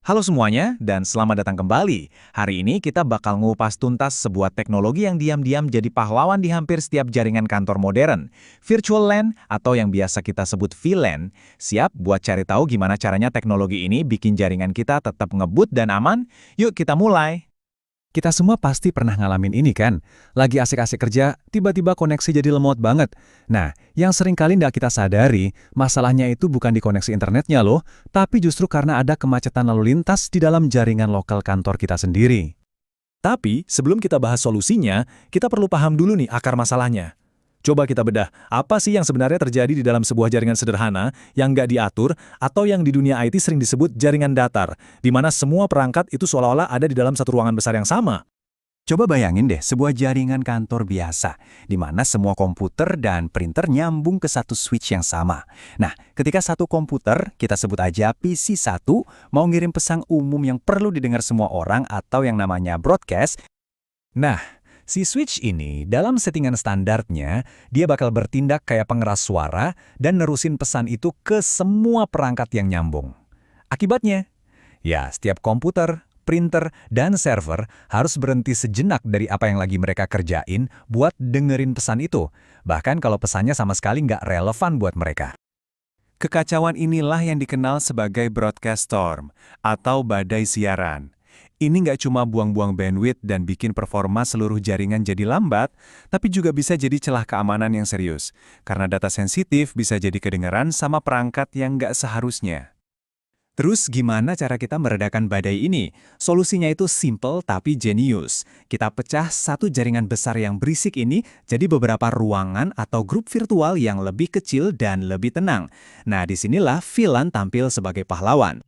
Halo semuanya, dan selamat datang kembali. Hari ini kita bakal ngupas tuntas sebuah teknologi yang diam-diam jadi pahlawan di hampir setiap jaringan kantor modern. Virtual LAN, atau yang biasa kita sebut VLAN, siap buat cari tahu gimana caranya teknologi ini bikin jaringan kita tetap ngebut dan aman? Yuk kita mulai! Kita semua pasti pernah ngalamin ini kan? Lagi asik-asik kerja, tiba-tiba koneksi jadi lemot banget. Nah, yang sering kali nggak kita sadari, masalahnya itu bukan di koneksi internetnya loh, tapi justru karena ada kemacetan lalu lintas di dalam jaringan lokal kantor kita sendiri. Tapi, sebelum kita bahas solusinya, kita perlu paham dulu nih akar masalahnya. Coba kita bedah, apa sih yang sebenarnya terjadi di dalam sebuah jaringan sederhana yang nggak diatur atau yang di dunia IT sering disebut jaringan datar, di mana semua perangkat itu seolah-olah ada di dalam satu ruangan besar yang sama. Coba bayangin deh sebuah jaringan kantor biasa, di mana semua komputer dan printer nyambung ke satu switch yang sama. Nah, ketika satu komputer, kita sebut aja PC1, mau ngirim pesan umum yang perlu didengar semua orang atau yang namanya broadcast. Nah, si switch ini dalam settingan standarnya, dia bakal bertindak kayak pengeras suara dan nerusin pesan itu ke semua perangkat yang nyambung. Akibatnya, ya setiap komputer, printer, dan server harus berhenti sejenak dari apa yang lagi mereka kerjain buat dengerin pesan itu, bahkan kalau pesannya sama sekali nggak relevan buat mereka. Kekacauan inilah yang dikenal sebagai broadcast storm atau badai siaran. Ini nggak cuma buang-buang bandwidth dan bikin performa seluruh jaringan jadi lambat, tapi juga bisa jadi celah keamanan yang serius, karena data sensitif bisa jadi kedengaran sama perangkat yang nggak seharusnya. Terus gimana cara kita meredakan badai ini? Solusinya itu simple tapi jenius. Kita pecah satu jaringan besar yang berisik ini jadi beberapa ruangan atau grup virtual yang lebih kecil dan lebih tenang. Nah, disinilah VLAN tampil sebagai pahlawan.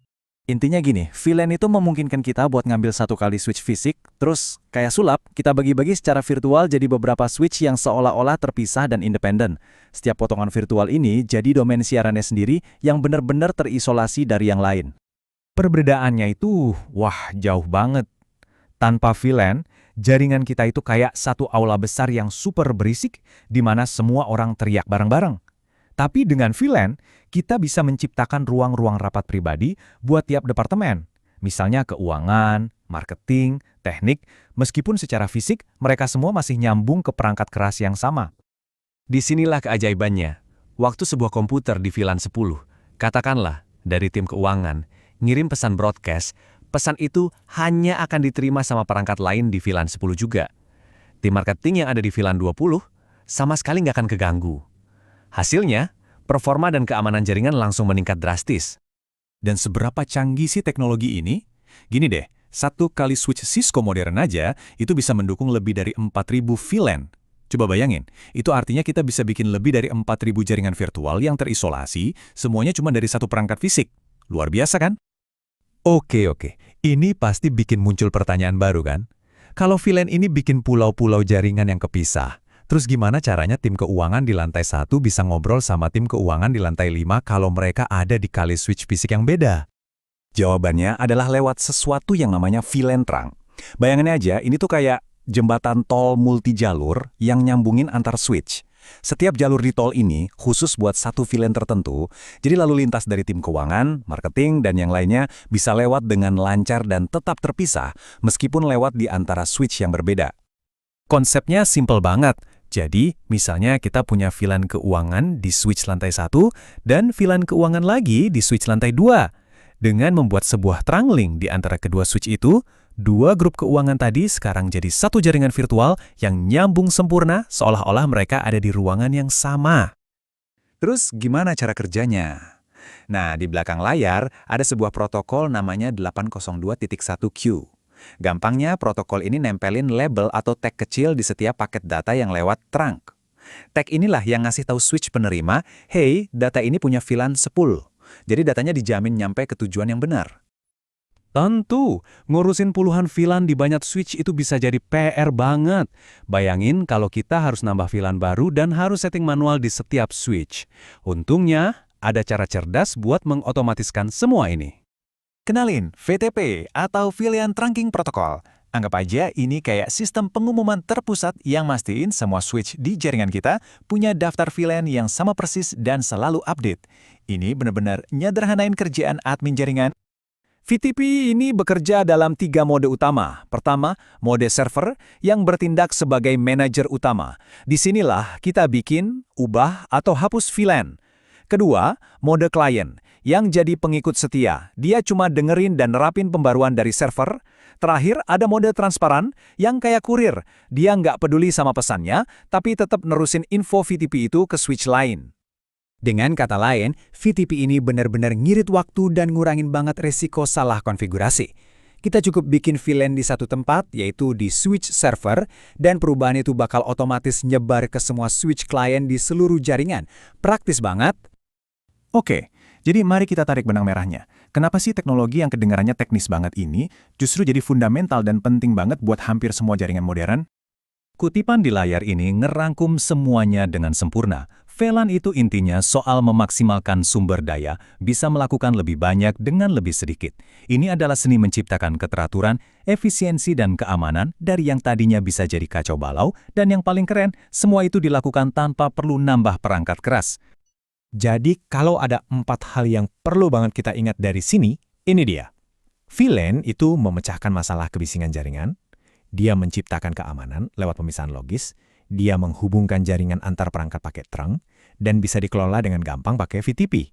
Intinya gini, VLAN itu memungkinkan kita buat ngambil satu kali switch fisik, terus kayak sulap, kita bagi-bagi secara virtual jadi beberapa switch yang seolah-olah terpisah dan independen. Setiap potongan virtual ini jadi domain siarannya sendiri yang benar-benar terisolasi dari yang lain. Perbedaannya itu, wah jauh banget. Tanpa VLAN, jaringan kita itu kayak satu aula besar yang super berisik, di mana semua orang teriak bareng-bareng. Tapi dengan VLAN, kita bisa menciptakan ruang-ruang rapat pribadi buat tiap departemen. Misalnya keuangan, marketing, teknik, meskipun secara fisik mereka semua masih nyambung ke perangkat keras yang sama. Disinilah keajaibannya. Waktu sebuah komputer di VLAN 10, katakanlah dari tim keuangan, ngirim pesan broadcast, pesan itu hanya akan diterima sama perangkat lain di VLAN 10 juga. Tim marketing yang ada di VLAN 20 sama sekali nggak akan keganggu. Hasilnya, performa dan keamanan jaringan langsung meningkat drastis. Dan seberapa canggih sih teknologi ini? Gini deh, satu kali switch Cisco modern aja itu bisa mendukung lebih dari 4.000 VLAN. Coba bayangin, itu artinya kita bisa bikin lebih dari 4.000 jaringan virtual yang terisolasi, semuanya cuma dari satu perangkat fisik. Luar biasa kan? Oke, ini pasti bikin muncul pertanyaan baru kan? Kalau VLAN ini bikin pulau-pulau jaringan yang kepisah, terus gimana caranya tim keuangan di lantai 1 bisa ngobrol sama tim keuangan di lantai 5 kalau mereka ada di kali switch fisik yang beda? Jawabannya adalah lewat sesuatu yang namanya VLAN terang. Bayangannya aja, ini tuh kayak jembatan tol multijalur yang nyambungin antar switch. Setiap jalur di tol ini khusus buat satu VLAN tertentu, jadi lalu lintas dari tim keuangan, marketing, dan yang lainnya bisa lewat dengan lancar dan tetap terpisah meskipun lewat di antara switch yang berbeda. Konsepnya simple banget. Jadi, misalnya kita punya VLAN keuangan di switch lantai 1 dan VLAN keuangan lagi di switch lantai 2. Dengan membuat sebuah terang link di antara kedua switch itu, dua grup keuangan tadi sekarang jadi satu jaringan virtual yang nyambung sempurna seolah-olah mereka ada di ruangan yang sama. Terus gimana cara kerjanya? Nah, di belakang layar ada sebuah protokol namanya 802.1q. Gampangnya, protokol ini nempelin label atau tag kecil di setiap paket data yang lewat trunk. Tag inilah yang ngasih tahu switch penerima, hey, data ini punya VLAN 10. Jadi datanya dijamin nyampe ke tujuan yang benar. Tentu, ngurusin puluhan VLAN di banyak switch itu bisa jadi PR banget. Bayangin kalau kita harus nambah VLAN baru dan harus setting manual di setiap switch. Untungnya, ada cara cerdas buat mengotomatiskan semua ini. Kenalin, VTP atau VLAN Trunking Protocol. Anggap aja ini kayak sistem pengumuman terpusat yang mastiin semua switch di jaringan kita punya daftar VLAN yang sama persis dan selalu update. Ini benar-benar nyederhanain kerjaan admin jaringan. VTP ini bekerja dalam 3 mode utama. Pertama, mode server yang bertindak sebagai manajer utama. Disinilah kita bikin, ubah, atau hapus VLAN. Kedua, mode klien yang jadi pengikut setia. Dia cuma dengerin dan nerapin pembaruan dari server. Terakhir, ada mode transparan yang kayak kurir. Dia nggak peduli sama pesannya, tapi tetap nerusin info VTP itu ke switch lain. Dengan kata lain, VTP ini benar-benar ngirit waktu dan ngurangin banget resiko salah konfigurasi. Kita cukup bikin VLAN di satu tempat, yaitu di switch server, dan perubahan itu bakal otomatis nyebar ke semua switch klien di seluruh jaringan. Praktis banget. Oke, jadi mari kita tarik benang merahnya. Kenapa sih teknologi yang kedengarannya teknis banget ini justru jadi fundamental dan penting banget buat hampir semua jaringan modern? Kutipan di layar ini ngerangkum semuanya dengan sempurna. VLAN itu intinya soal memaksimalkan sumber daya, bisa melakukan lebih banyak dengan lebih sedikit. Ini adalah seni menciptakan keteraturan, efisiensi, dan keamanan dari yang tadinya bisa jadi kacau balau, dan yang paling keren, semua itu dilakukan tanpa perlu nambah perangkat keras. Jadi kalau ada 4 hal yang perlu banget kita ingat dari sini, ini dia. VLAN itu memecahkan masalah kebisingan jaringan, dia menciptakan keamanan lewat pemisahan logis, dia menghubungkan jaringan antar perangkat pakai trunk, dan bisa dikelola dengan gampang pakai VTP.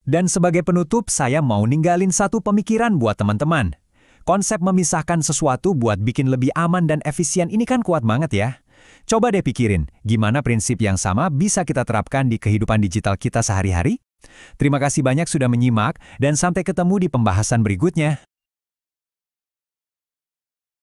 Dan sebagai penutup, saya mau ninggalin satu pemikiran buat teman-teman. Konsep memisahkan sesuatu buat bikin lebih aman dan efisien ini kan kuat banget ya. Coba deh pikirin, gimana prinsip yang sama bisa kita terapkan di kehidupan digital kita sehari-hari? Terima kasih banyak sudah menyimak, dan sampai ketemu di pembahasan berikutnya.